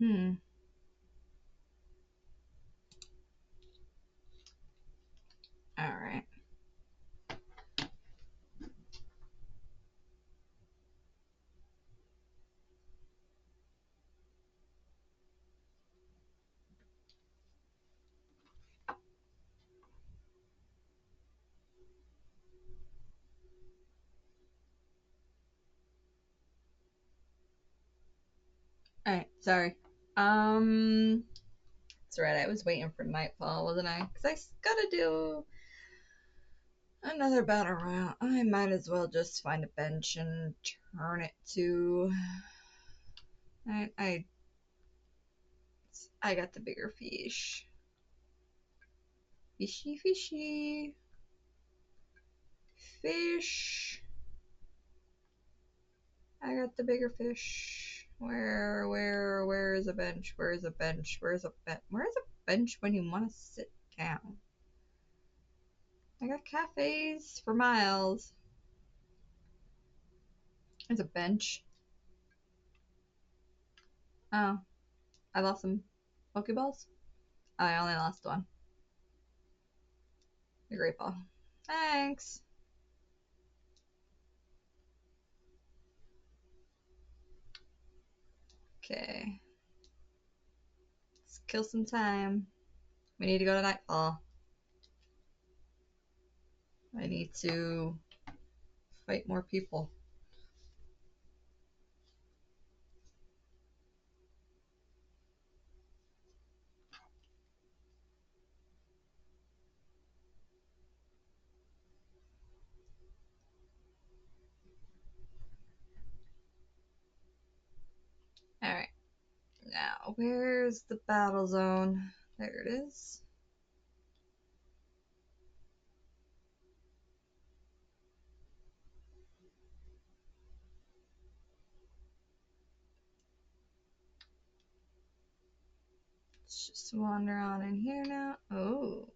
Hmm. Alright. Alright, sorry. That's right, I was waiting for nightfall, wasn't I? Because I gotta do another battle round. I might as well just find a bench and turn it to. I I got the bigger fish. Fishy, fishy. Fish. I got the bigger fish. Where is a bench? Where's a bench? Where's a bench when you want to sit down? I got cafes for miles. There's a bench. Oh, I lost some Pokeballs. Oh, I only lost one. The Great Ball. Thanks. Okay. Let's kill some time. We need to go to nightfall. I need to fight more people. Alright. Now, where's the battle zone? There it is. Let's just wander on in here now. Oh.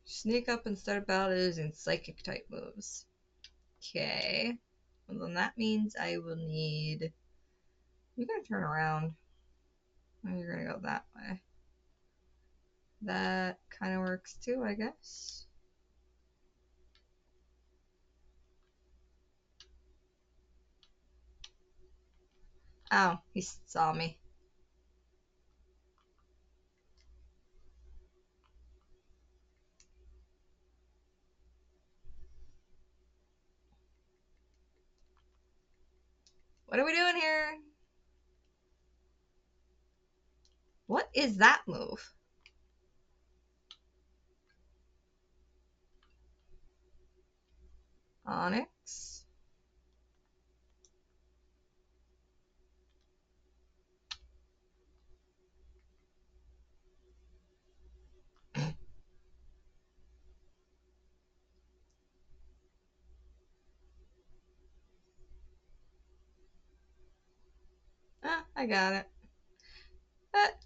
Sneak up and start a battle using psychic type moves. Okay. Well, then that means I will need. You're gonna turn around. Oh, you're gonna go that way. That kind of works too, I guess. Oh, he saw me. What are we doing here? What is that move? Onyx. Ah, I got it. But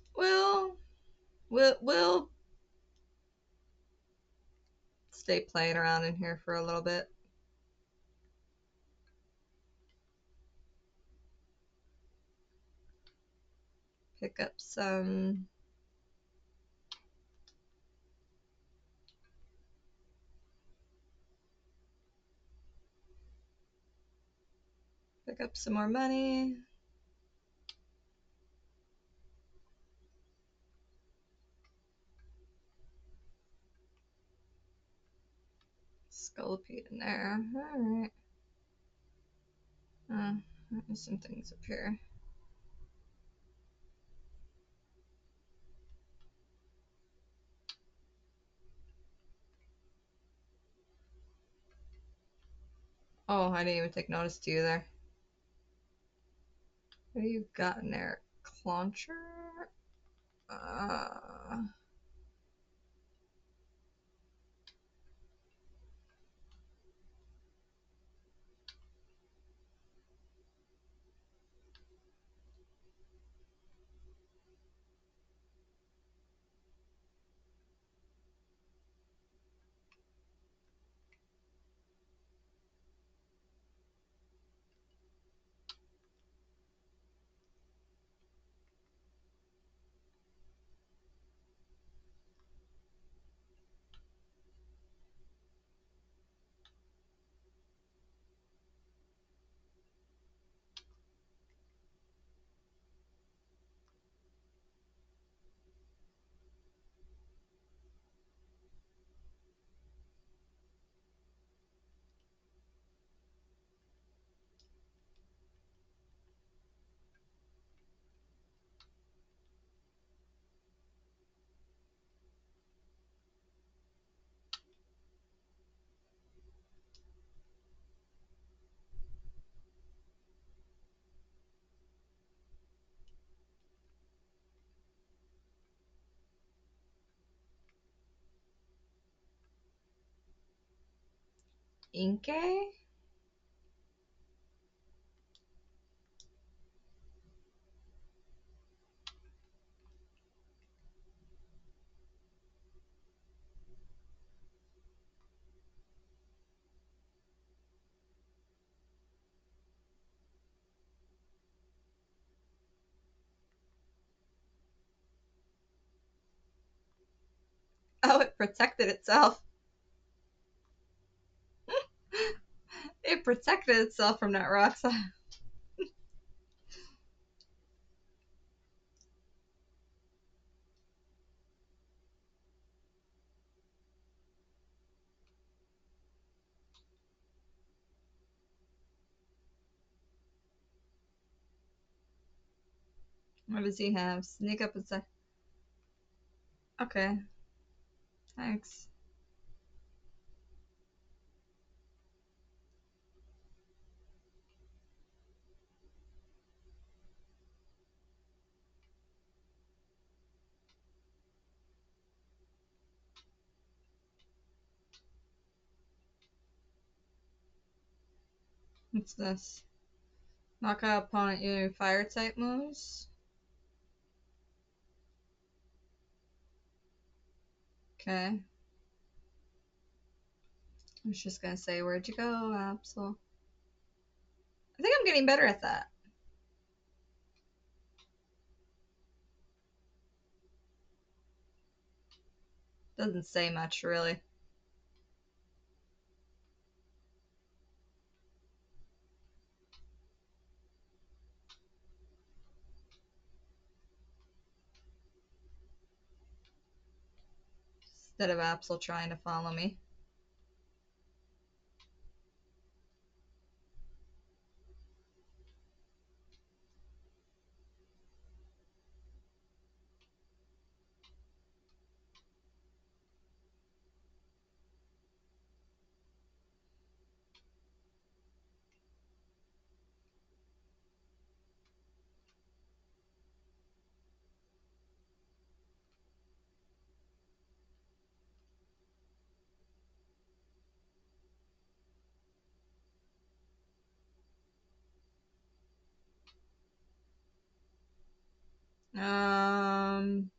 we'll stay playing around in here for a little bit. Pick up some. Pick up some more money. Sculpey in there. Alright. There's some things up here. Oh, I didn't even take notice to you there. What do you got in there? Clauncher? Inke? Oh, it protected itself. It protected itself from that rock slide. What does he have? Sneak up and say, okay, thanks. What's this? Knock out opponent using fire type moves. Okay. I was just gonna say, where'd you go, Absol? I think I'm getting better at that. Doesn't say much, really. Instead of Absol trying to follow me. Um,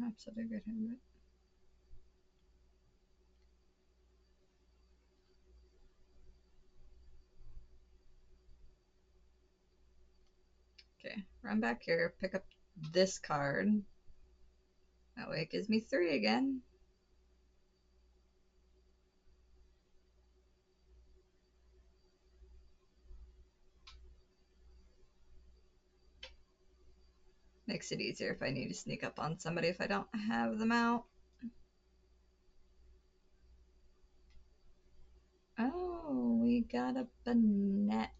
Absol did get him, but... Okay, run back here, pick up this card. That way it gives me 3 again. Makes it easier if I need to sneak up on somebody if I don't have them out. Oh, we got a Banette.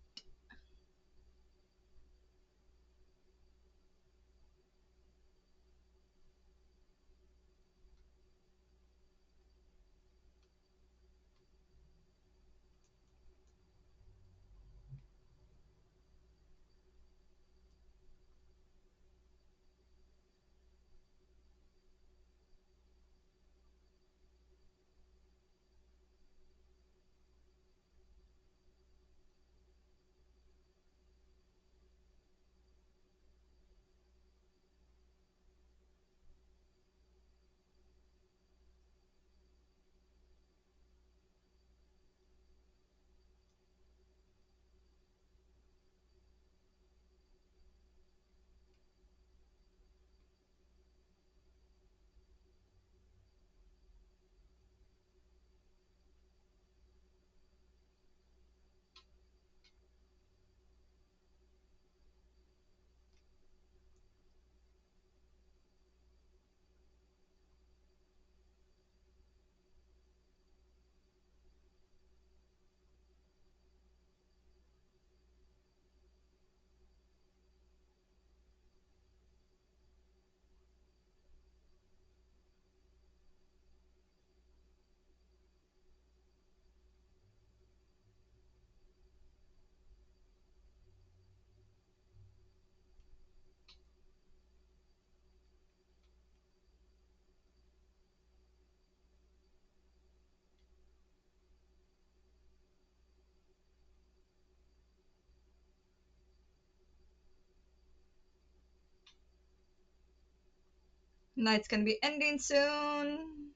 Night's gonna be ending soon.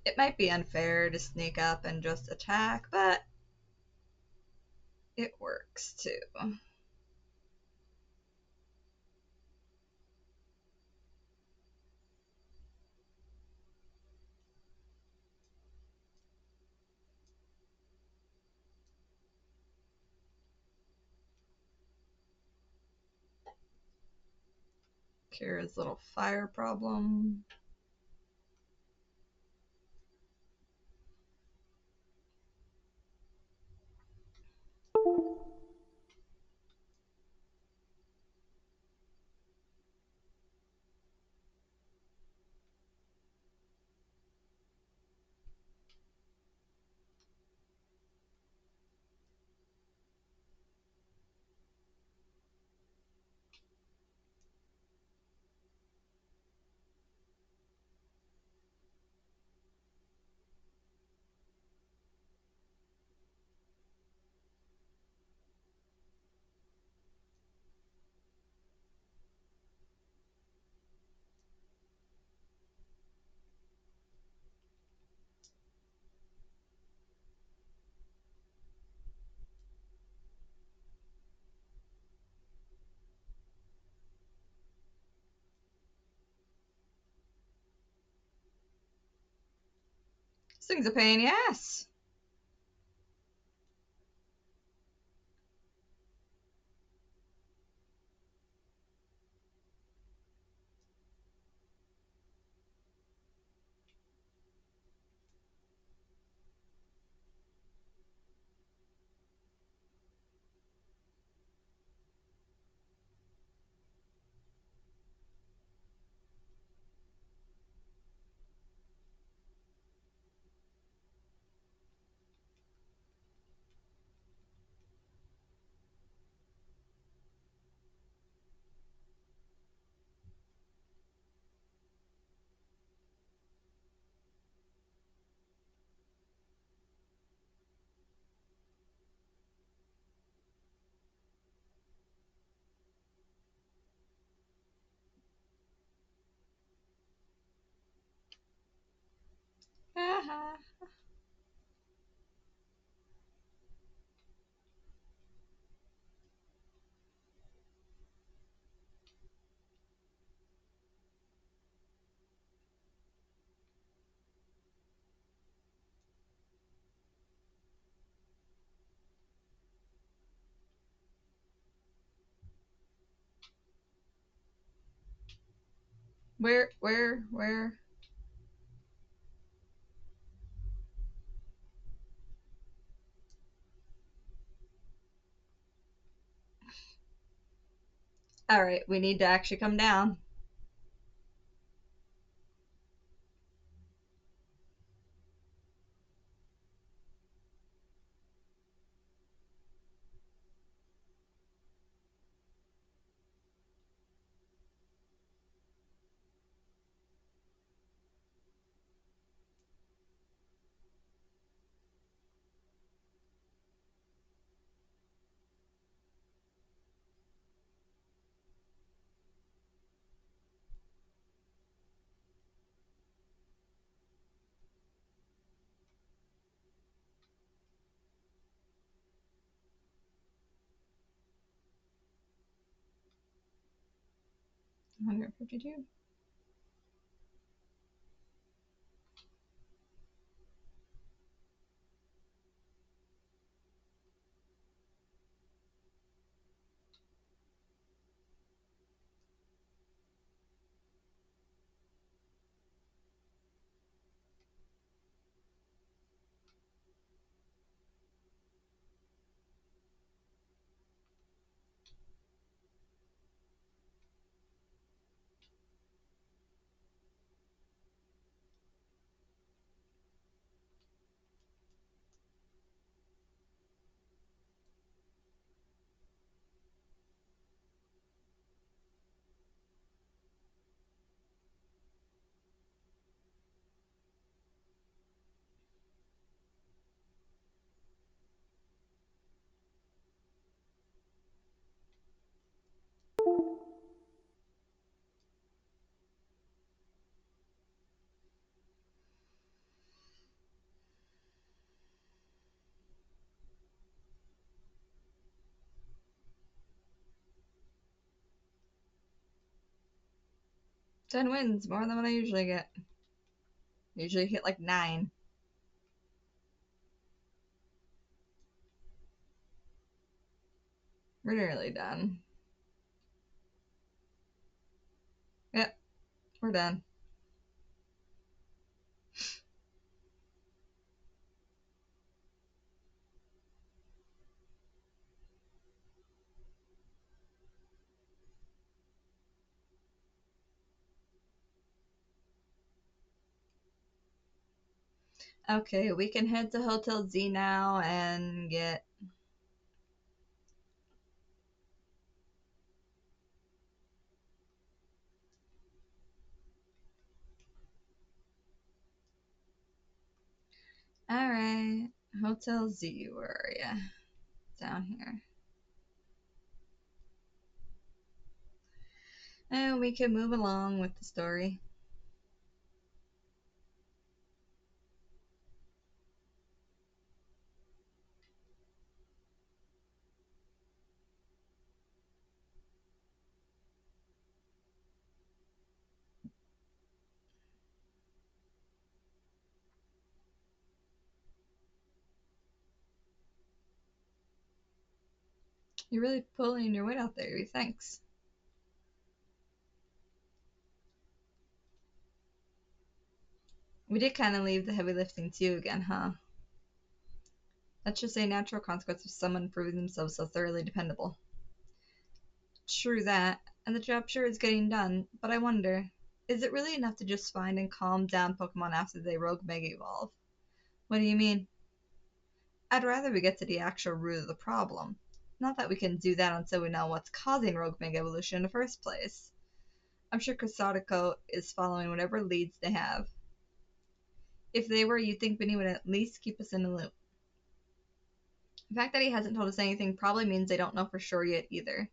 It might be unfair to sneak up and just attack, but it works too. Kira's little fire problem. This thing's a pain in the ass. Where? Alright, we need to actually come down. $152. 10 wins, more than what I usually get. I usually hit like 9. We're nearly done. Yep, we're done. Okay, we can head to Hotel Z now and get. Alright, Hotel Z, where are ya? Down here. And we can move along with the story. You're really pulling your weight out there, thanks. We did kind of leave the heavy lifting to you again, huh? That's just a natural consequence of someone proving themselves so thoroughly dependable. True that, and the job sure is getting done, but I wonder, is it really enough to just find and calm down Pokemon after they rogue mega evolve? What do you mean? I'd rather we get to the actual root of the problem. Not that we can do that until we know what's causing rogue mega evolution in the first place. I'm sure Kasariko is following whatever leads they have. If they were, you'd think Vinny would at least keep us in the loop. The fact that he hasn't told us anything probably means they don't know for sure yet either.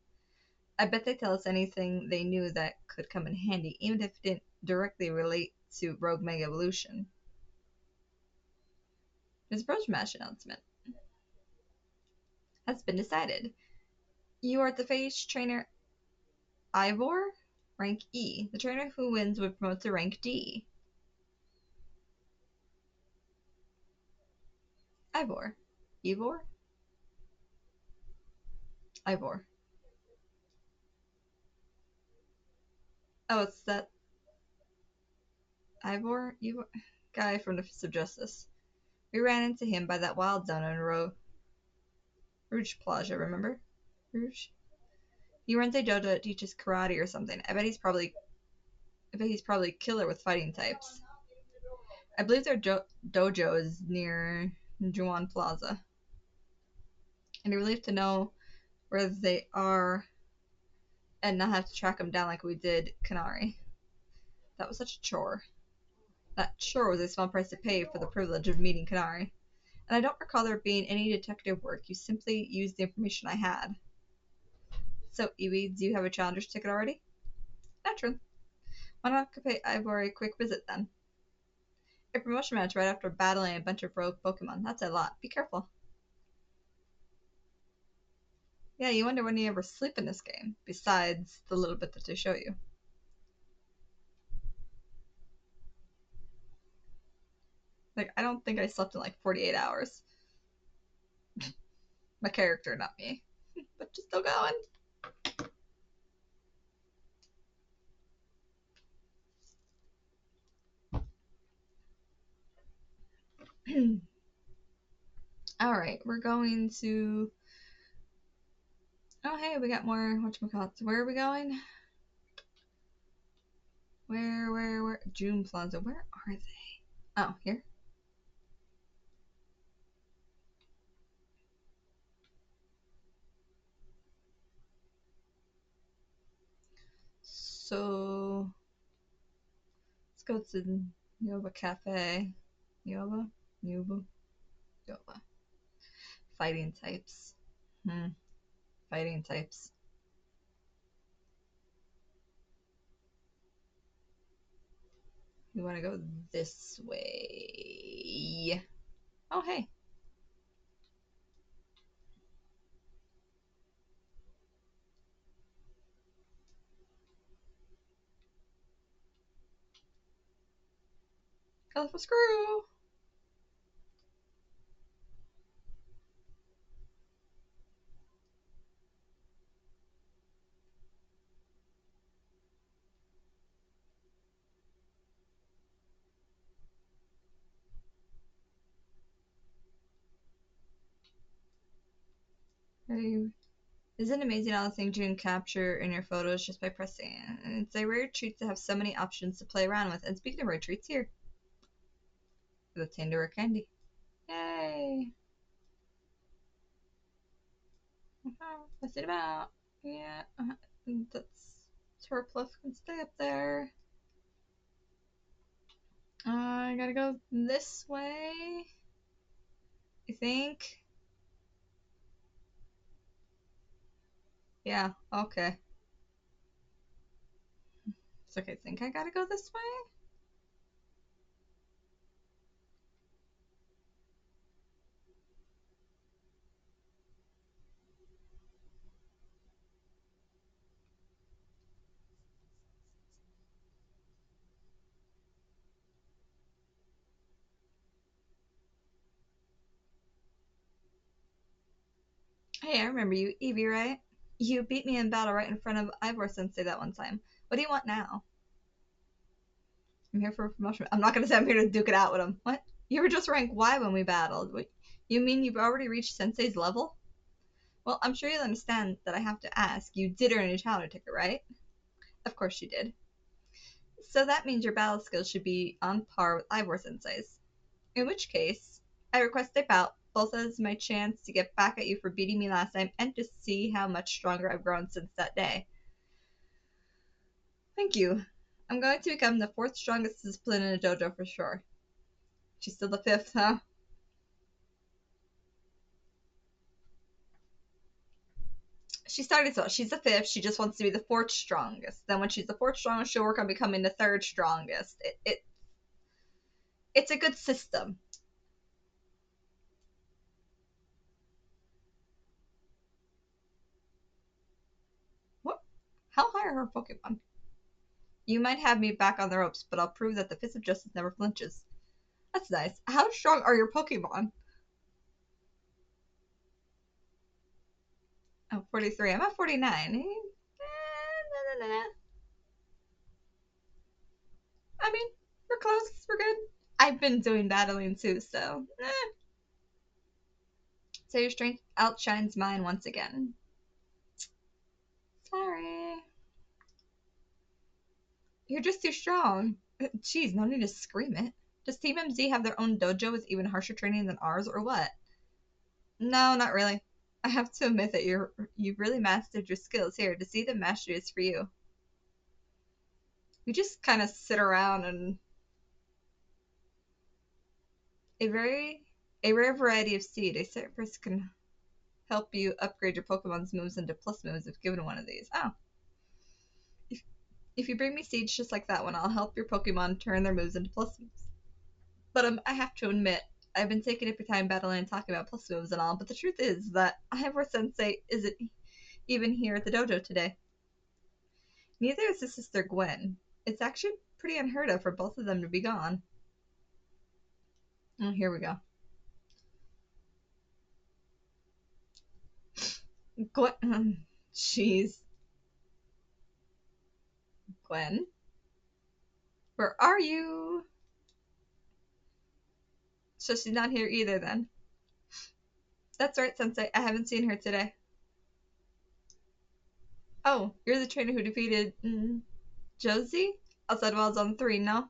I bet they tell us anything they knew that could come in handy, even if it didn't directly relate to Rogue Mega Evolution. His Brush Mash announcement has been decided. You are the phase trainer Ivor, rank E. The trainer who wins would promote to rank D. Ivor. Ivor? Ivor. Oh, it's that Ivor? Ivor? Guy from the Fist of Justice. We ran into him by that wild zone in Rouge Plaza, remember? Rouge? He runs a dojo that teaches karate or something. I bet he's probably killer with fighting types. I believe their dojo is near Juan Plaza. And a relief to know where they are and not have to track them down like we did Canary. That was such a chore. That chore was a small price to pay for the privilege of meeting Canary. And I don't recall there being any detective work. You simply used the information I had. So, Iwi, do you have a challenger's ticket already? Naturally. Why not pay Ivor a quick visit then? A promotion match right after battling a bunch of rogue Pokemon. That's a lot. Be careful. Yeah, you wonder when you ever sleep in this game, besides the little bit that they show you. Like, I don't think I slept in like 48 hours. My character, not me. But just still going. Alright, we're going to. Oh, hey, we got more. Whatchamacallit. Where are we going? Where? June Plaza. Where are they? Oh, here. So. Let's go to Nova Cafe. Nova? Nova? Nova. Fighting types. Fighting types. We want to go this way. Oh, hey. Colorful screw. Are you Isn't it amazing all the things you can capture in your photos just by pressing? It's a rare treat to have so many options to play around with. And speaking of rare treats, here, the Tender candy. Yay! What's it about? Yeah, that's surplus can stay up there. I gotta go this way. I think. Yeah. Okay. It's okay. I think I gotta go this way. Hey, I remember you, Evie, right? You beat me in battle right in front of Ivor Sensei that one time. What do you want now? I'm here for a promotion. I'm not gonna say I'm here to duke it out with him. What? You were just rank Y when we battled. What? You mean you've already reached Sensei's level? Well, I'm sure you'll understand that I have to ask. You did earn a challenge ticket, right? Of course you did. So that means your battle skills should be on par with Ivor Sensei's. In which case, I request a bout, both as my chance to get back at you for beating me last time and to see how much stronger I've grown since that day. Thank you. I'm going to become the fourth strongest discipline in a dojo for sure. She's still the fifth, huh? She started so she's the fifth. She just wants to be the fourth strongest. Then when she's the fourth strongest, she'll work on becoming the third strongest. It's a good system. What? How high are her Pokemon? You might have me back on the ropes, but I'll prove that the Fist of Justice never flinches. That's nice. How strong are your Pokemon? Oh, 43. I'm at 49. I mean, we're close. We're good. I've been doing battling too, so. So your strength outshines mine once again. Sorry. You're just too strong. Jeez, no need to scream it. Does Team MZ have their own dojo with even harsher training than ours, or what? No, not really. I have to admit that you've really mastered your skills here. To see the mastery is for you. We just kind of sit around and a very a rare variety of seed. A certain person can help you upgrade your Pokemon's moves into plus moves if given one of these. Oh, if, if you bring me seeds just like that one, I'll help your Pokemon turn their moves into plus moves. But I have to admit, I've been taking up your time battling and talking about plus moves and all, but the truth is that Ivor Sensei isn't even here at the dojo today. Neither is his sister Gwen. It's actually pretty unheard of for both of them to be gone. Oh, here we go. Gwen. Jeez. Gwen? Where are you? So she's not here either then. That's right, Sensei. I haven't seen her today. Oh, you're the trainer who defeated Josie? Outside Wild Zone 3, no?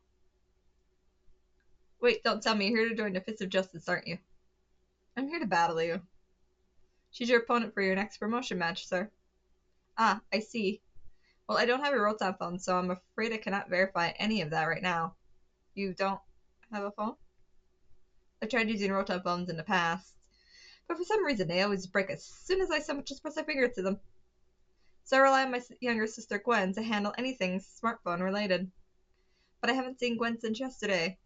Wait, don't tell me. You're here to join the Fist of Justice, aren't you? I'm here to battle you. She's your opponent for your next promotion match, sir. Ah, I see. Well, I don't have a Rotom phone, so I'm afraid I cannot verify any of that right now. You don't have a phone? I've tried using Rotom phones in the past, but for some reason they always break as soon as I so much as press a finger to them. So I rely on my younger sister Gwen to handle anything smartphone related. But I haven't seen Gwen since yesterday.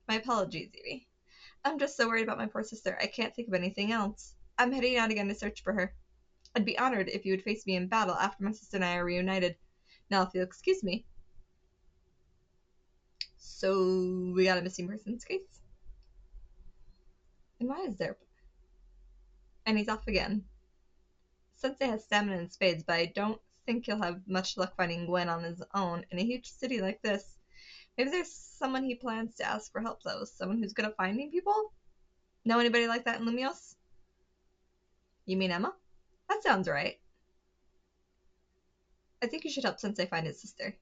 My apologies, Evie. I'm just so worried about my poor sister, I can't think of anything else. I'm heading out again to search for her. I'd be honored if you would face me in battle after my sister and I are reunited. Now, if you'll excuse me. So we got a missing persons case. And why is there? And he's off again. Sensei has stamina and spades, but I don't think he'll have much luck finding Gwen on his own in a huge city like this. Maybe there's someone he plans to ask for help, though. Someone who's good at finding people? Know anybody like that in Lumios? You mean Emma? That sounds right. I think you should help Sensei find his sister.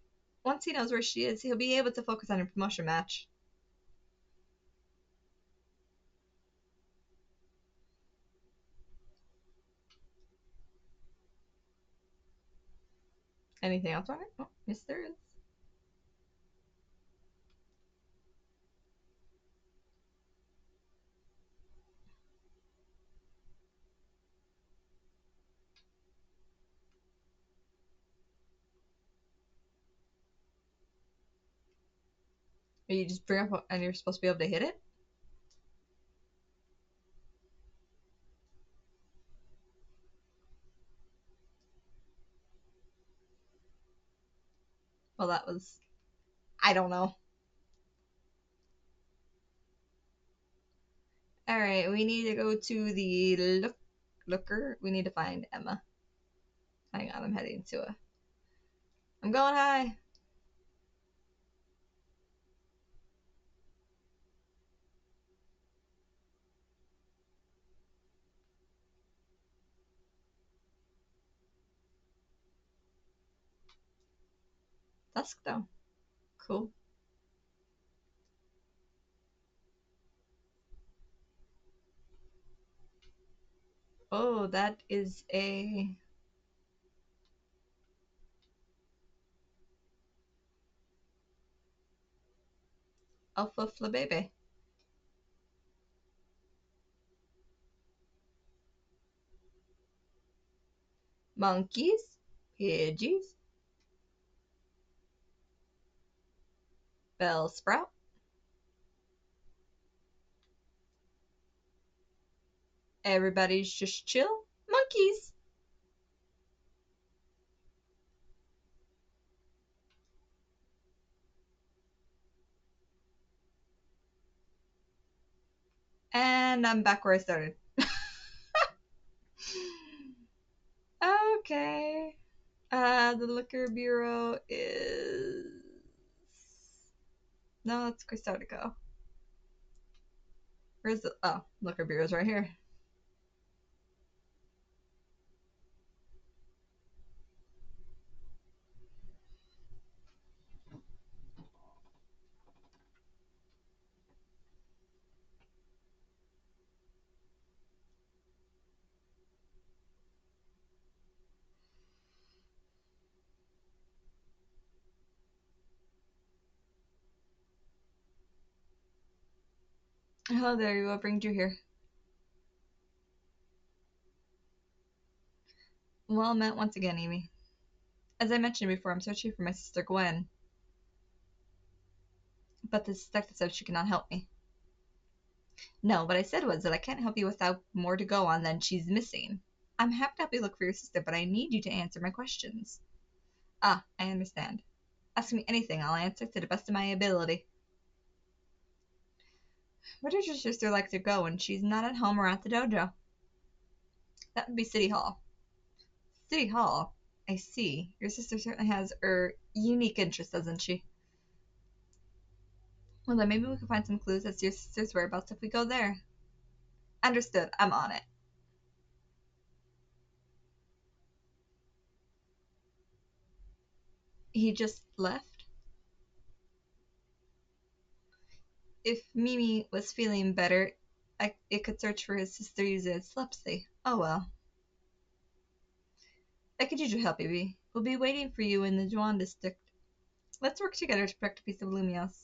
Once he knows where she is, he'll be able to focus on her promotion match. Anything else on it? Oh, yes, there is. You just bring up and you're supposed to be able to hit it? Well, that was. I don't know. Alright, we need to go to the looker. We need to find Emma. Hang on, I'm heading to a. I'm going high. Dusk though. Cool. Oh, that is a alpha flabebe. Monkeys, Pidgeys, Bellsprout, everybody's just chill, monkeys. And I'm back where I started. Okay. The liquor bureau is. No, it's Cristodico. Where's the. Oh, liquor bureau's right here. Hello there, what brings you here? Well met once again, Amy. As I mentioned before, I'm searching for my sister Gwen, but this detective said she cannot help me. No, what I said was that I can't help you without more to go on than she's missing. I'm happy to help you look for your sister, but I need you to answer my questions. Ah, I understand. Ask me anything, I'll answer to the best of my ability. Where does your sister like to go when she's not at home or at the dojo? That would be City Hall. City Hall? I see. Your sister certainly has unique interests, doesn't she? Well, then maybe we can find some clues as to your sister's whereabouts if we go there. Understood. I'm on it. He just left? If Mimi was feeling better, it could search for his sister using telepathy. Oh well. I could use your help, baby. We'll be waiting for you in the Juan district. Let's work together to protect a piece of Lumios.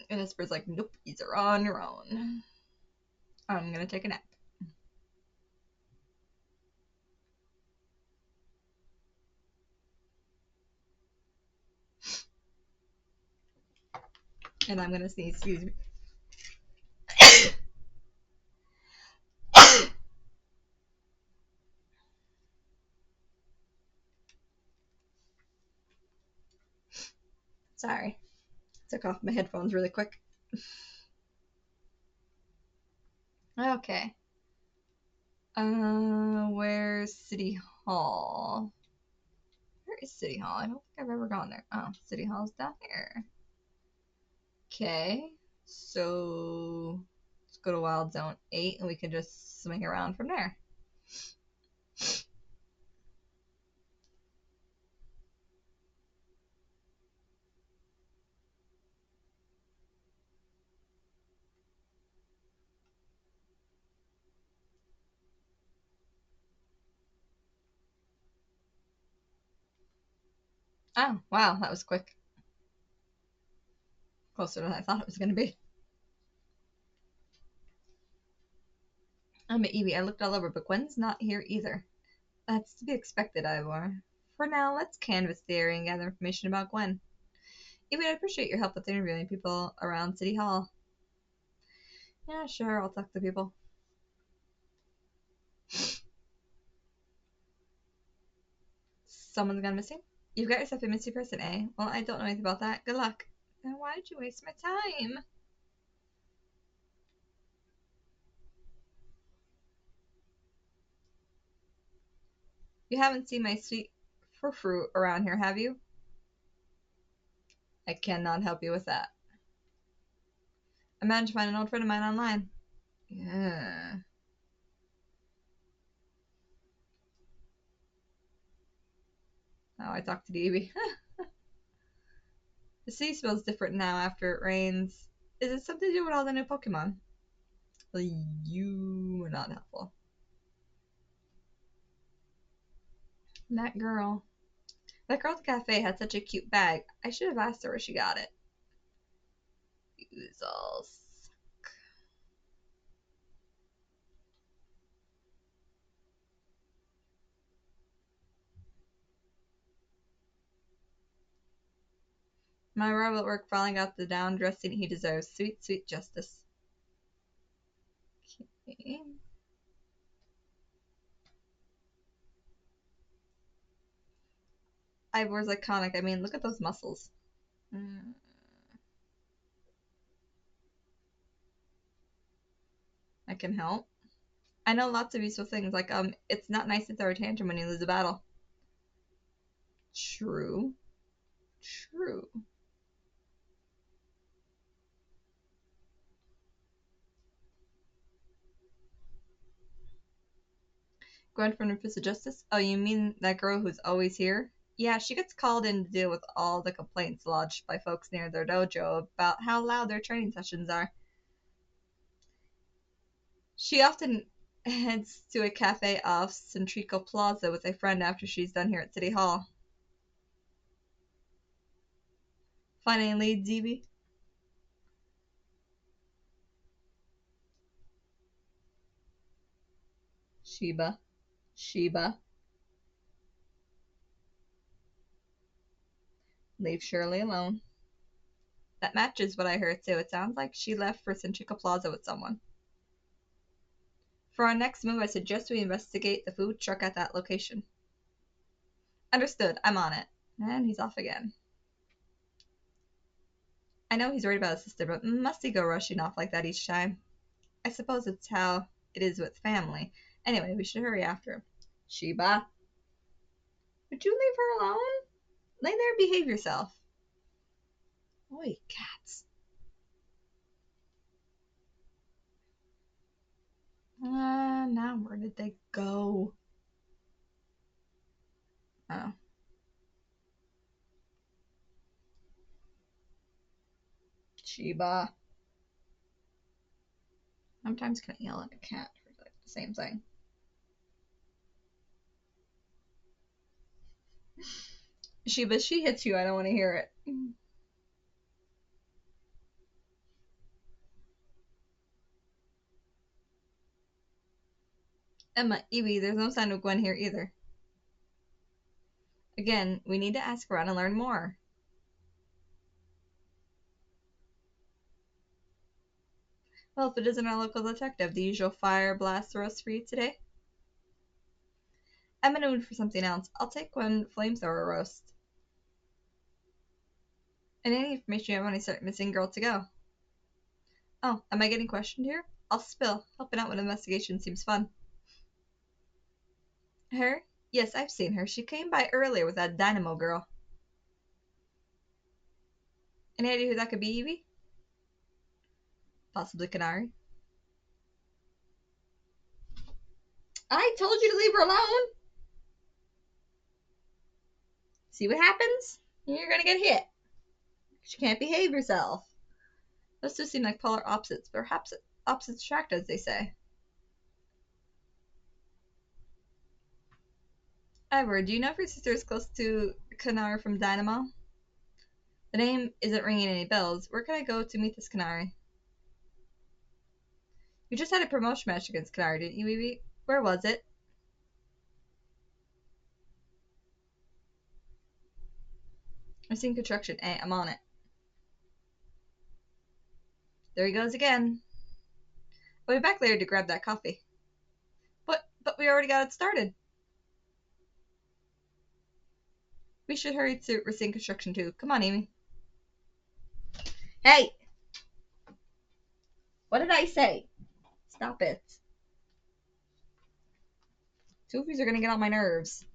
And Esper's like, nope, you're on your own. I'm gonna take a nap. And I'm gonna sneeze, excuse me. Sorry. Took off my headphones really quick. Okay. Where's City Hall? Where is City Hall? I don't think I've ever gone there. Oh, City Hall's down here. Okay. So let's go to Wild Zone 8 and we can just swing around from there. Oh, wow, that was quick. Closer than I thought it was going to be. I'm Evie. I looked all over, but Gwen's not here either. That's to be expected, Ivor. For now, let's canvass the area and gather information about Gwen. Evie, I appreciate your help with interviewing people around City Hall. Yeah, sure, I'll talk to people. Someone's gone missing? You've got yourself a missing person, eh? Well, I don't know anything about that. Good luck. Then why did you waste my time? You haven't seen my sweet fruit around here, have you? I cannot help you with that. I managed to find an old friend of mine online. Yeah. Oh, I talked to Davey. The sea smells different now after it rains. Is it something to do with all the new Pokemon? Well, you are not helpful. That girl. That girl at the cafe had such a cute bag. I should have asked her where she got it. Oozles. My rival at work finally got the down dressing he deserves. Sweet, sweet justice. Okay. Ivor's iconic. I mean, look at those muscles. Mm, I can help. I know lots of useful things, like it's not nice to throw a tantrum when you lose a battle. True. True. Going from the Office of Justice? Oh, you mean that girl who's always here? Yeah, she gets called in to deal with all the complaints lodged by folks near their dojo about how loud their training sessions are. She often heads to a cafe off Centrico Plaza with a friend after she's done here at City Hall. Find any leads, Evie? Sheba. Sheba. Leave Shirley alone. That matches what I heard too. It sounds like she left for Centrica Plaza with someone. For our next move, I suggest we investigate the food truck at that location. Understood. I'm on it. And he's off again. I know he's worried about his sister, but must he go rushing off like that each time? I suppose it's how it is with family. Anyway, we should hurry after him. Sheba, would you leave her alone? Lay there, behave yourself. Oi, cats. Now where did they go? Oh, Sheba. Sometimes can I yell at a cat for like the same thing? Sheba, she hits you. I don't want to hear it. Emma, Evie, there's no sign of Gwen here either. Again, we need to ask around and learn more. Well, if it isn't our local detective, the usual fire blast roast for you today? I'm in the mood for something else. I'll take one flamethrower roast. And any information you have on a certain missing girl to go. Oh, am I getting questioned here? I'll spill. Helping out with an investigation seems fun. Her? Yes, I've seen her. She came by earlier with that dynamo girl. Any idea who that could be, Evie? Possibly Canary. I told you to leave her alone! See what happens? You're gonna get hit. She can't behave herself. Those two seem like polar opposites, but perhaps opposites attract, as they say. Ivor, do you know if your sister is close to Canary from Dynamo? The name isn't ringing any bells. Where can I go to meet this Canary? You just had a promotion match against Canary, didn't you, Evie? Where was it? I've seen construction. Hey, I'm on it. There he goes again. I'll be back later to grab that coffee. But we already got it started. We should hurry to Racine Construction too. Come on, Amy. Hey! What did I say? Stop it. Two of these are gonna get on my nerves.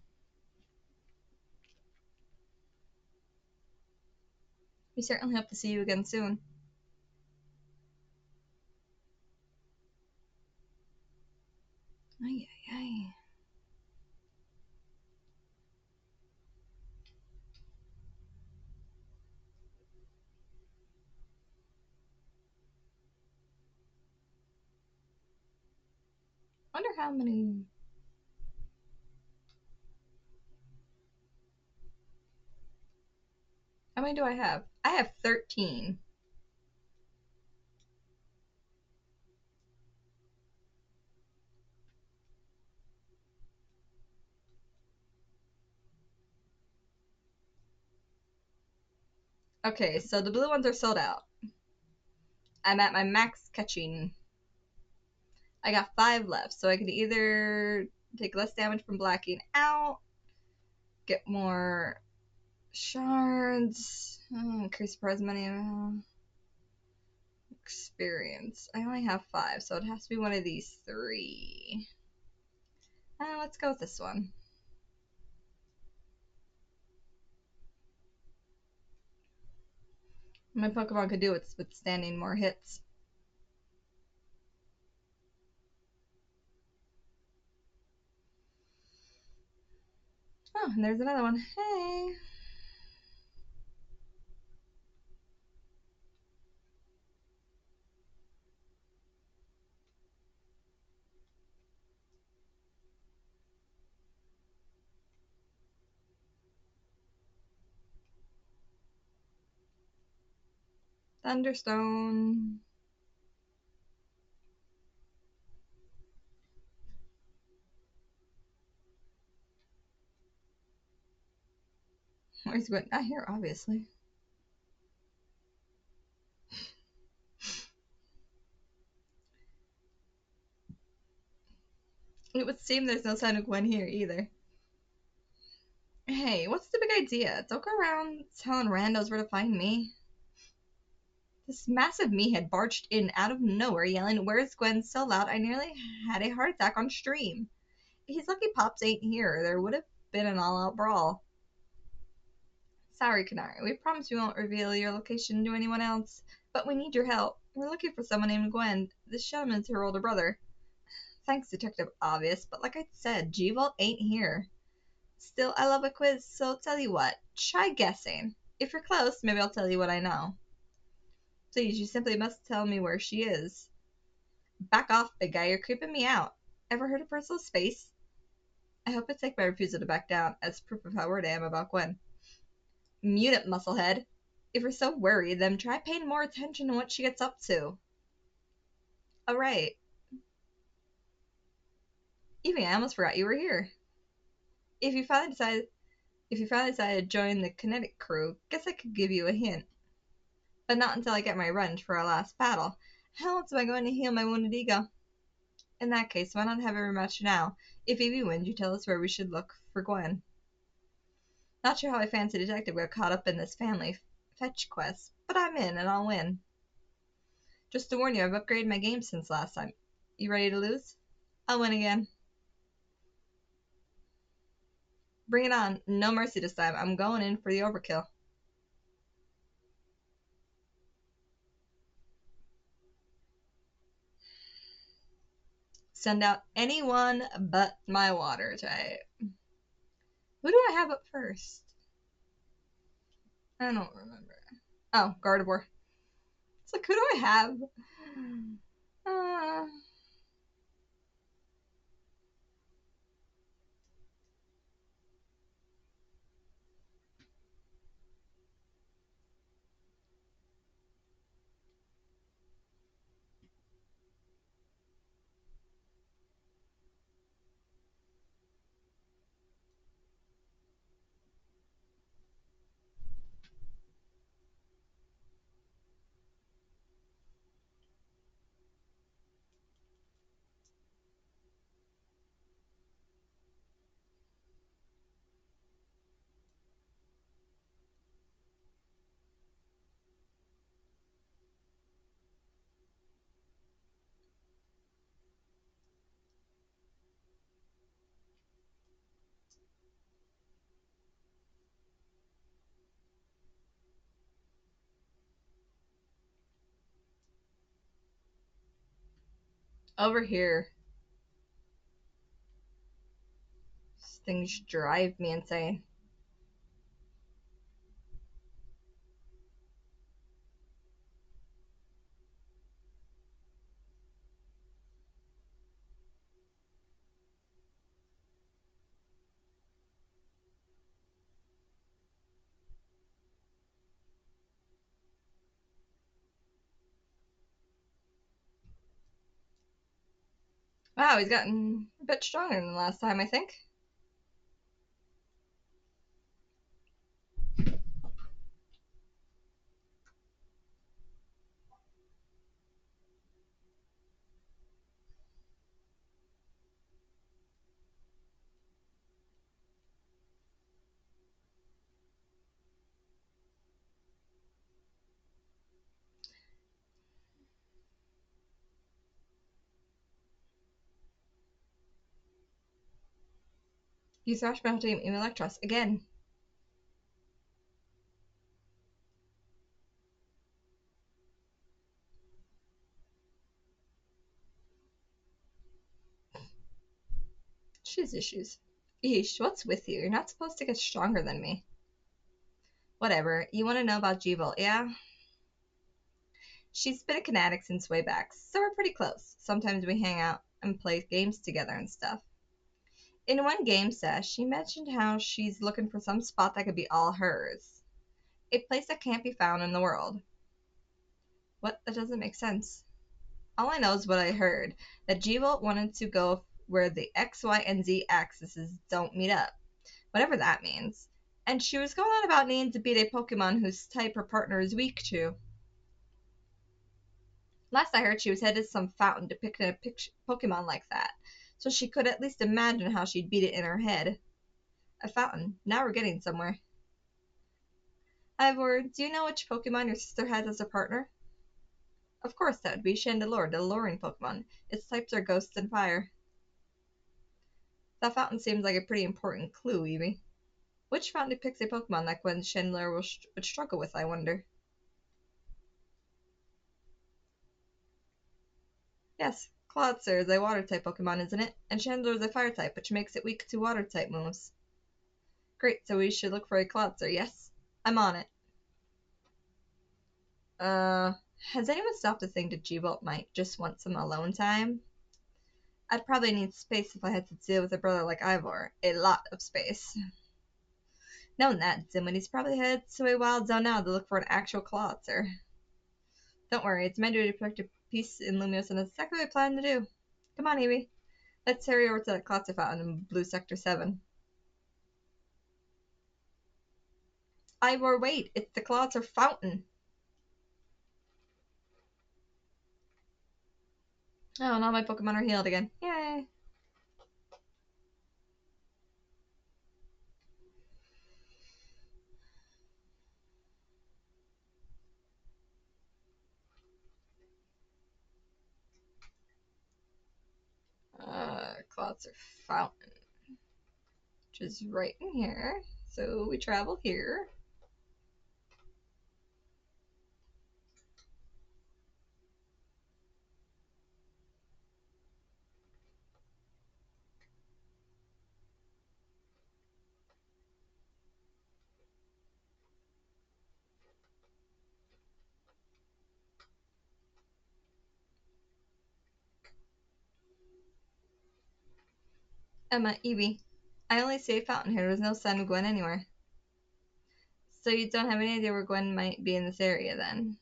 We certainly hope to see you again soon. Ay, ay, ay. Wonder how many. How many do I have? I have 13. Okay, so the blue ones are sold out. I'm at my max catching. I got 5 left, so I can either take less damage from blacking out, get more shards, increase prize money, experience. I only have 5, so it has to be one of these 3. Let's go with this one. My Pokemon could do it withstanding more hits. Oh, and there's another one. Hey! Thunderstone. Where's Gwen? Not here, obviously. It would seem there's no sign of Gwen here either. Hey, what's the big idea? Don't go around telling randos where to find me. This massive meathead barged in out of nowhere yelling, "Where's Gwen?" so loud I nearly had a heart attack on stream. He's lucky Pops ain't here. There would have been an all-out brawl. Sorry, Canary. We promise we won't reveal your location to anyone else. But we need your help. We're looking for someone named Gwen. This gentleman's her older brother. Thanks, Detective Obvious, but like I said, G-Vault ain't here. Still, I love a quiz, so tell you what. Try guessing. If you're close, maybe I'll tell you what I know. Please, you simply must tell me where she is. Back off, big guy. You're creeping me out. Ever heard of personal space? I hope it's take my refusal to back down as proof of how worried I am about Gwen. Mute it, musclehead. If you're so worried, then try paying more attention to what she gets up to. Alright. Evie, I almost forgot you were here. If you finally decided to join the kinetic crew, guess I could give you a hint. But not until I get my revenge for our last battle. How else am I going to heal my wounded ego? In that case, why not have a rematch now? If Evie wins, you tell us where we should look for Gwen. Not sure how a fancy detective got caught up in this fetch quest, but I'm in and I'll win. Just to warn you, I've upgraded my game since last time. You ready to lose? I'll win again. Bring it on. No mercy this time. I'm going in for the overkill. Send out anyone but my water type. Who do I have up first? I don't remember. Oh, Gardevoir. It's like, who do I have? Uh, over here. These things drive me insane. Wow, he's gotten a bit stronger than last time, I think. Use Thrash Battle Team Electros again. She's issues. Yeesh, what's with you? You're not supposed to get stronger than me. Whatever. You want to know about G-Volt, yeah? She's been a Kinetic since way back, so we're pretty close. Sometimes we hang out and play games together and stuff. In one game sesh, she mentioned how she's looking for some spot that could be all hers. A place that can't be found in the world. What? That doesn't make sense. All I know is what I heard, that G-Volt wanted to go where the X, Y, and Z axes don't meet up, whatever that means. And she was going on about needing to beat a Pokemon whose type her partner is weak to. Last I heard, she was headed to some fountain to pick a Pokemon like that, so she could at least imagine how she'd beat it in her head. A fountain. Now we're getting somewhere. Ivor, do you know which Pokemon your sister has as a partner? Of course, that would be Chandelure, the luring Pokemon. Its types are Ghost and Fire. That fountain seems like a pretty important clue, Evie. Which fountain depicts a Pokemon like one Chandelure would struggle with, I wonder? Yes, Cloudster is a water-type Pokemon, isn't it? And Chandelure is a fire-type, which makes it weak to water-type moves. Great, so we should look for a Cloudster, yes? I'm on it. Has anyone stopped to think that G-Bolt might just want some alone time? I'd probably need space if I had to deal with a brother like Ivor. A lot of space. Knowing that, Dinwiddie's probably headed to a wild zone now to look for an actual Cloudster. Don't worry, it's my duty to protect your peace in Lumios, and that's exactly what I plan to do. Come on, Evie. Let's hurry over to that Cloudster fountain in Blue Sector 7. Ivor, wait! It's the Cloudster fountain! Oh, now my Pokemon are healed again. Yay! Klotzer Fountain, which is right in here. So we travel here. Emma, Evie, I only see a fountain here. There's no sign of Gwen anywhere. So you don't have any idea where Gwen might be in this area then?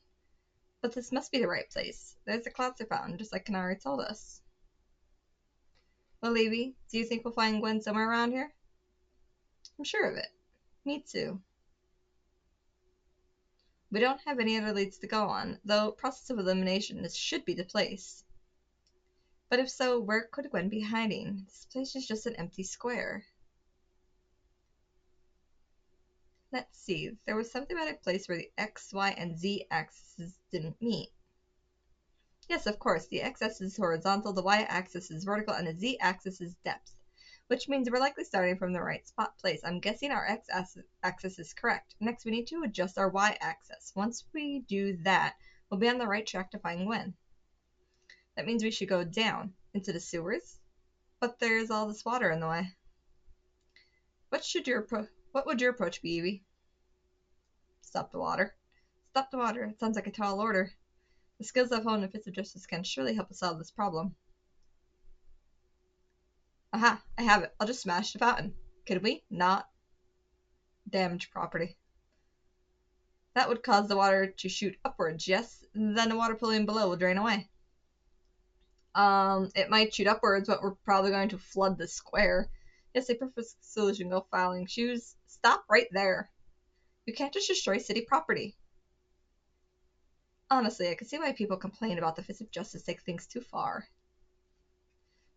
But this must be the right place. There's a Klotzer Fountain, just like Kanari told us. Well, Evie, do you think we'll find Gwen somewhere around here? I'm sure of it. Me too. We don't have any other leads to go on, though process of elimination should be the place. But if so, where could Gwen be hiding? This place is just an empty square. Let's see. There was something about a place where the X, Y, and Z axes didn't meet. Yes, of course. The x-axis is horizontal, the y-axis is vertical, and the z-axis is depth. Which means we're likely starting from the right spot place. I'm guessing our x-axis is correct. Next, we need to adjust our y-axis. Once we do that, we'll be on the right track to find Gwen. That means we should go down into the sewers. But there's all this water in the way. What would your approach be, Evie? Stop the water. Stop the water. It sounds like a tall order. The skills I've honed in Fits of Justice can surely help us solve this problem. Aha, I have it. I'll just smash the fountain. Could we not damage property? That would cause the water to shoot upwards, yes? Then the water pooling below will drain away. It might shoot upwards, but we're probably going to flood the square. Yes, a perfect solution. Go filing shoes. Stop right there. You can't just destroy city property. Honestly, I can see why people complain about the Fist of Justice take things too far.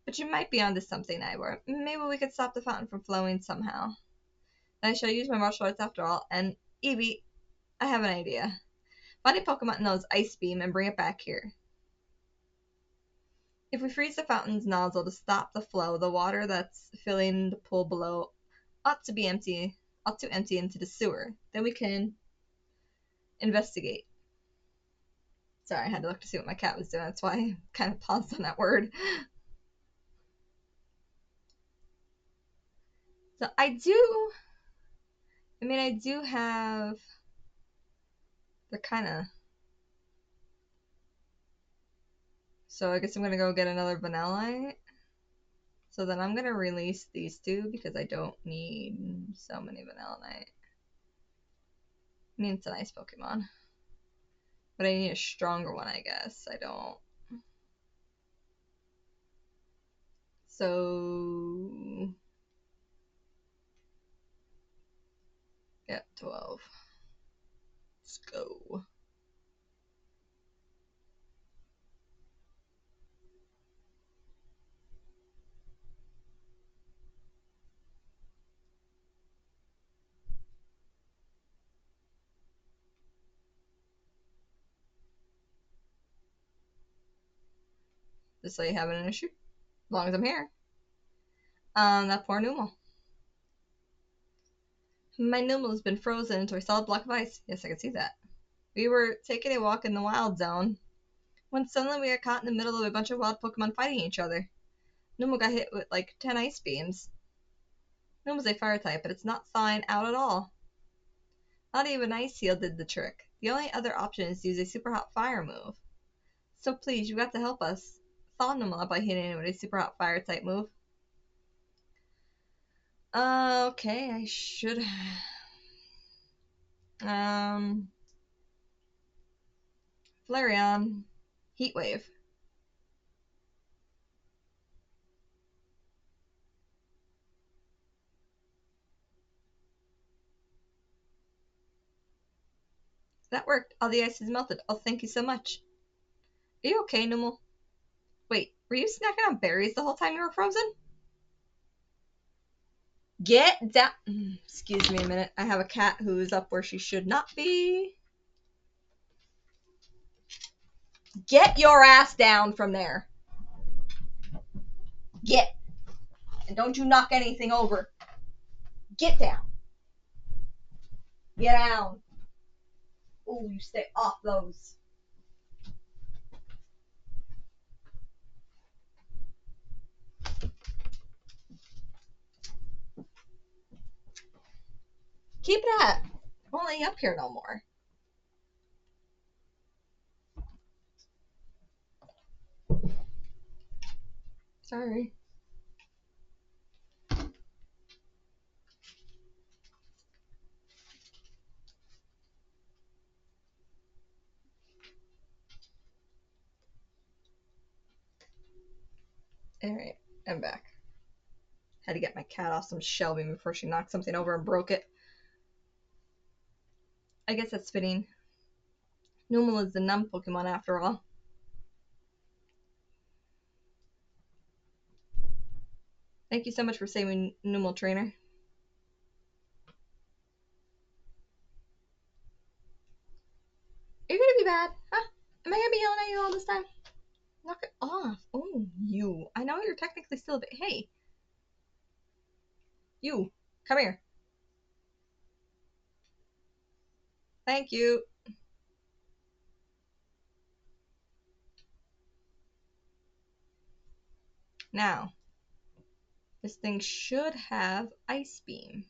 But you might be onto something, Ivor. Maybe we could stop the fountain from flowing somehow. I shall use my martial arts after all, and Evie, I have an idea. Find a Pokemon that knows Ice Beam and bring it back here. If we freeze the fountain's nozzle to stop the flow, the water that's filling the pool below ought to empty into the sewer. Then we can investigate. Sorry, I had to look to see what my cat was doing. That's why I kind of paused on that word. So I do have, they're kind of, so I guess I'm going to go get another Vanillite. So then I'm going to release these two because I don't need so many Vanillite. I mean, it's a nice Pokemon. But I need a stronger one, I guess. I don't. So, yeah, 12. Let's go. Just so you have an issue. As long as I'm here. That poor Numel. My Numel has been frozen into a solid block of ice. Yes, I can see that. We were taking a walk in the wild zone when suddenly we got caught in the middle of a bunch of wild Pokemon fighting each other. Numel got hit with like 10 ice beams. Numel's a fire type, but it's not thawing out at all. Not even Ice Heal did the trick. The only other option is to use a super hot fire move. So please, you got to help us. Thaw Numel by hitting it with a super hot fire type move. Okay, I should. Flareon. Heat Wave. That worked. All the ice is melted. Oh, thank you so much. Are you okay, Numel? Wait, were you snacking on berries the whole time you were frozen? Get down. Excuse me a minute. I have a cat who's up where she should not be. Get your ass down from there. Get. And don't you knock anything over. Get down. Get down. Ooh, you stay off those. Keep that. I won't let you up here no more. Sorry. Alright, I'm back. Had to get my cat off some shelving before she knocked something over and broke it. I guess that's fitting. Numel is the numb Pokemon after all. Thank you so much for saving Numel, trainer. Are you gonna be bad? Huh? Am I gonna be yelling at you all this time? Knock it off. Oh, you. I know you're technically still a bit. Hey. You. Come here. Thank you. Now, this thing should have Ice Beam.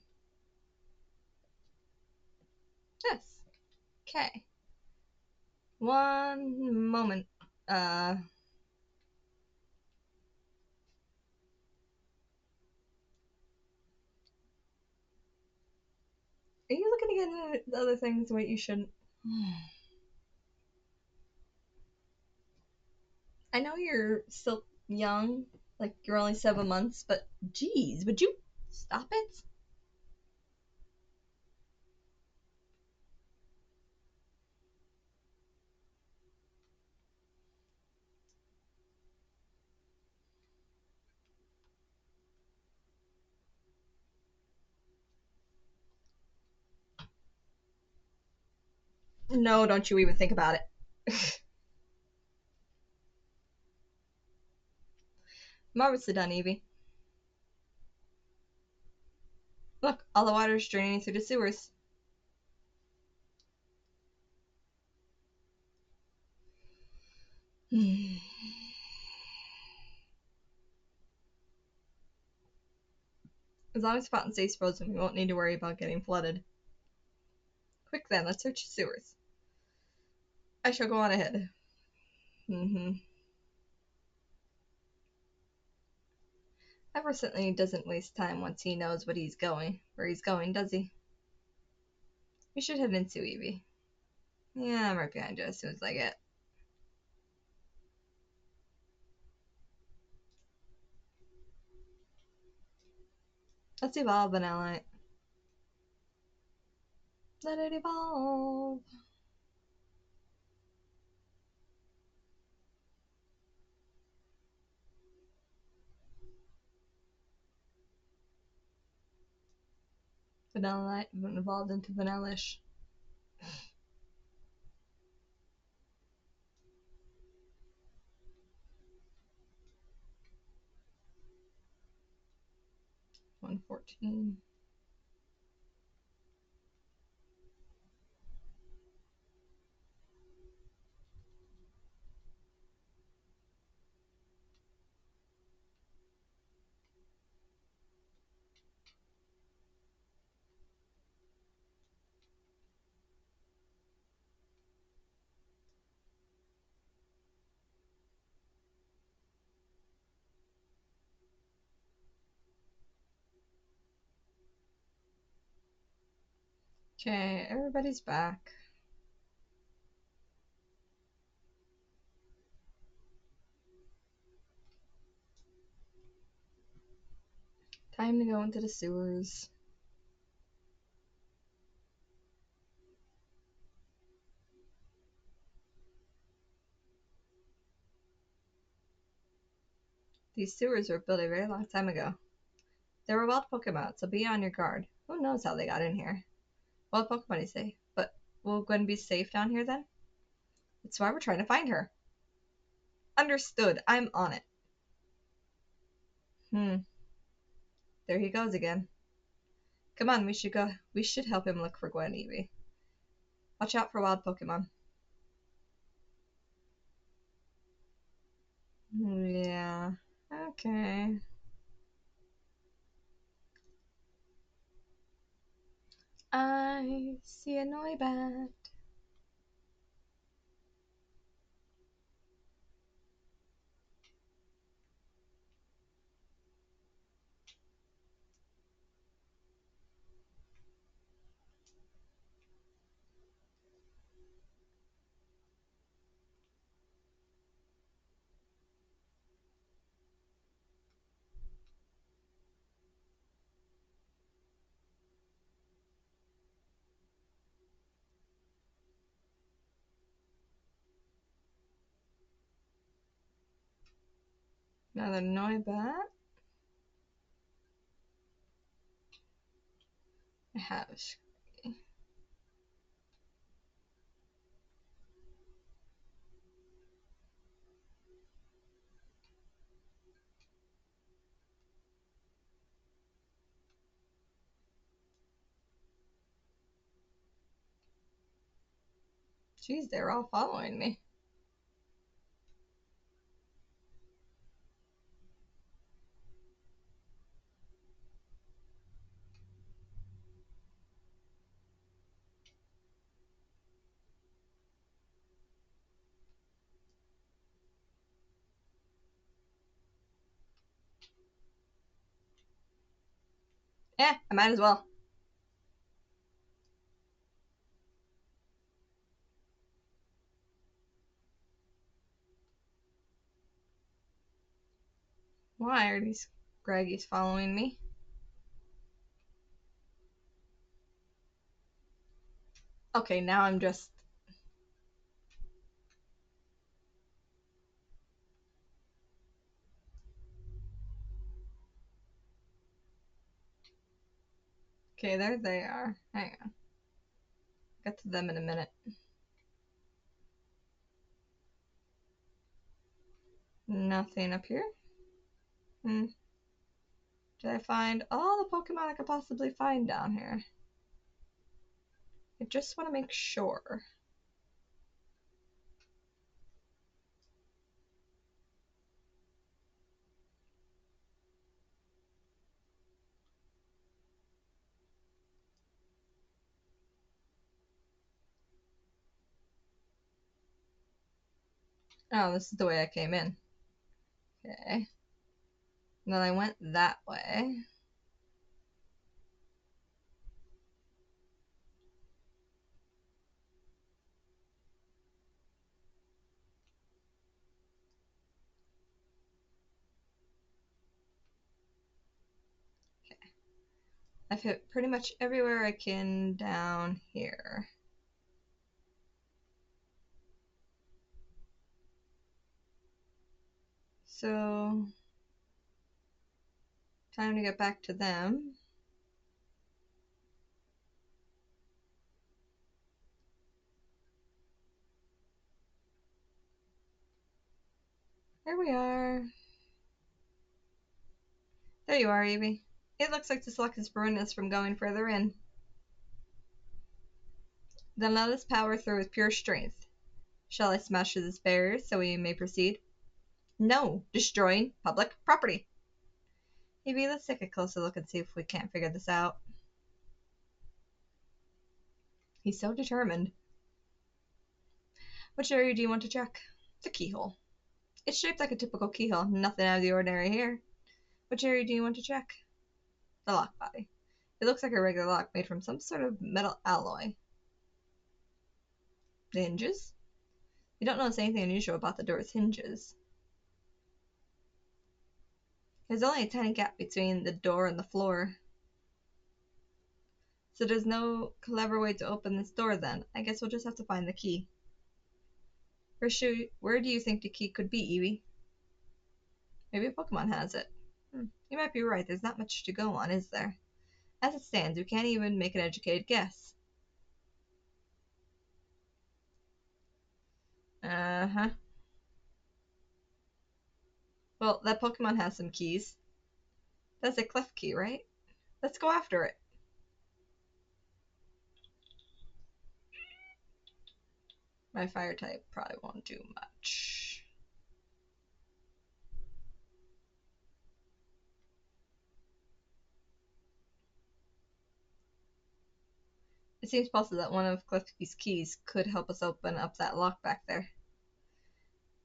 Yes. Okay. One moment. Are you looking to get into the other things? Wait, you shouldn't. I know you're still young, like you're only 7 months, but geez, would you stop it? No, don't you even think about it. Marvelously done, Evie. Look, all the water is draining through the sewers. As long as Fountain stays frozen, we won't need to worry about getting flooded. Quick then, let's search the sewers. I shall go on ahead. Ivor certainly doesn't waste time once he knows where he's going, does he? We should head into Evie. Yeah, I'm right behind you as soon as I get. Let's evolve, Vanillite. Let it evolve. Vanillite evolved into Vanillish. $114. Okay, everybody's back. Time to go into the sewers. These sewers were built a very long time ago. They were wild Pokemon, so be on your guard. Who knows how they got in here? Wild Pokemon, you say. But will Gwen be safe down here then? That's why we're trying to find her. Understood. I'm on it. there he goes again. Come on, we should go. We should help him look for Gwen, Evie. Watch out for wild Pokemon. Yeah. Okay. I see a Noibat. Another Noibat. I have. Jeez, they're all following me. Yeah, I might as well. Why are these Graggies following me? Okay, now I'm just... Okay, there they are. Hang on. Get to them in a minute. Nothing up here. Hmm. Did I find all the Pokemon I could possibly find down here? I just want to make sure. Oh, this is the way I came in. Okay. And then I went that way. Okay. I've hit pretty much everywhere I can down here. So, time to get back to them. There we are. There you are, Evie. It looks like this lock is preventing us from going further in. Then let us power through with pure strength. Shall I smash through this barrier so we may proceed? No, destroying public property. Evie, let's take a closer look and see if we can't figure this out. He's so determined. Which area do you want to check? The keyhole. It's shaped like a typical keyhole, nothing out of the ordinary here. Which area do you want to check? The lock body. It looks like a regular lock made from some sort of metal alloy. The hinges? You don't notice anything unusual about the door's hinges. There's only a tiny gap between the door and the floor. So there's no clever way to open this door then. I guess we'll just have to find the key. Where do you think the key could be, Evie? Maybe a Pokemon has it. You might be right, there's not much to go on, is there? As it stands, we can't even make an educated guess. Uh-huh. Well, that Pokemon has some keys. That's a Klefki, right? Let's go after it. My fire type probably won't do much. It seems possible that one of Klefki's keys could help us open up that lock back there.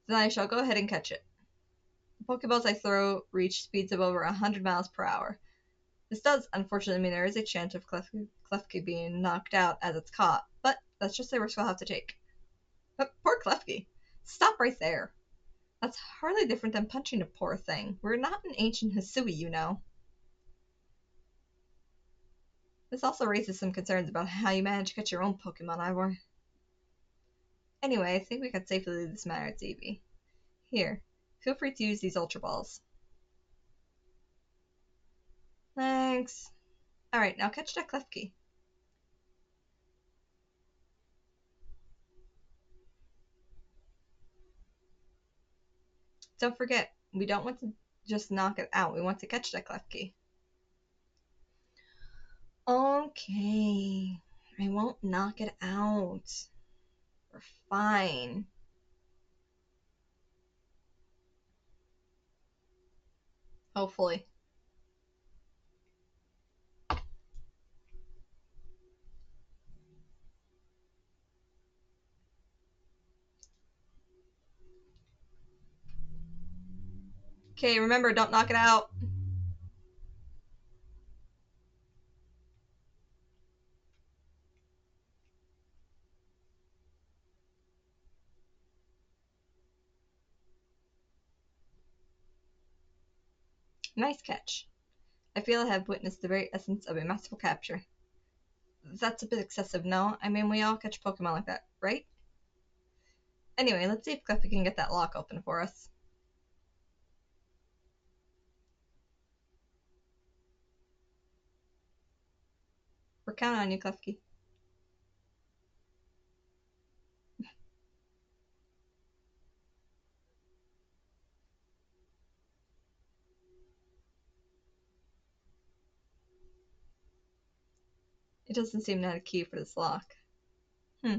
Then I shall go ahead and catch it. The Pokeballs I throw reach speeds of over 100 miles per hour. This does, unfortunately, mean there is a chance of Klefki being knocked out as it's caught, but that's just a risk I'll have to take. But poor Klefki. Stop right there. That's hardly different than punching a poor thing. We're not an ancient Hisui, you know. This also raises some concerns about how you manage to catch your own Pokemon, Ivor. Anyway, I think we can safely leave this matter to Eevee. Here, feel free to use these Ultra Balls. Thanks. Alright, now catch that Klefki. Don't forget, we don't want to just knock it out. We want to catch that Klefki. Okay. I won't knock it out. We're fine. Hopefully. Okay, remember, don't knock it out. Nice catch. I feel I have witnessed the very essence of a masterful capture. That's a bit excessive, no? I mean, we all catch Pokemon like that, right? Anyway, let's see if Cliffy can get that lock open for us. We're counting on you, Klefki. It doesn't seem to have a key for this lock. Hmm.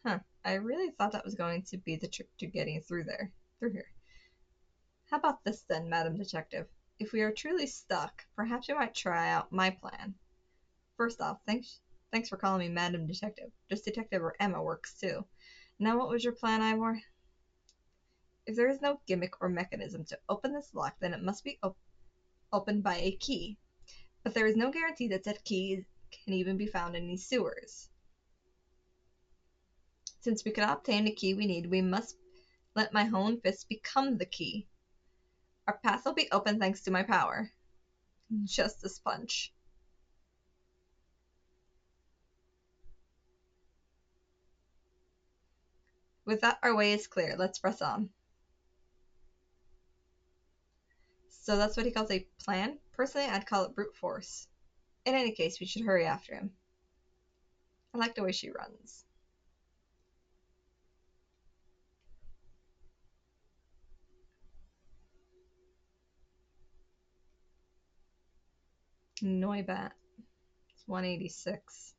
Huh. I really thought that was going to be the trick to getting through here. How about this then, Madam Detective? If we are truly stuck, perhaps we might try out my plan. First off, thanks for calling me Madam Detective. Just Detective or Emma works too. Now what was your plan, Ivor? If there is no gimmick or mechanism to open this lock, then it must be opened by a key. But there is no guarantee that said key can even be found in these sewers. Since we cannot obtain the key we need, we must let my own fist become the key. Our path will be open thanks to my power. Justice Punch. With that, our way is clear. Let's press on. So that's what he calls a plan? Personally, I'd call it brute force. In any case, we should hurry after him. I like the way she runs. Noibat. It's 186.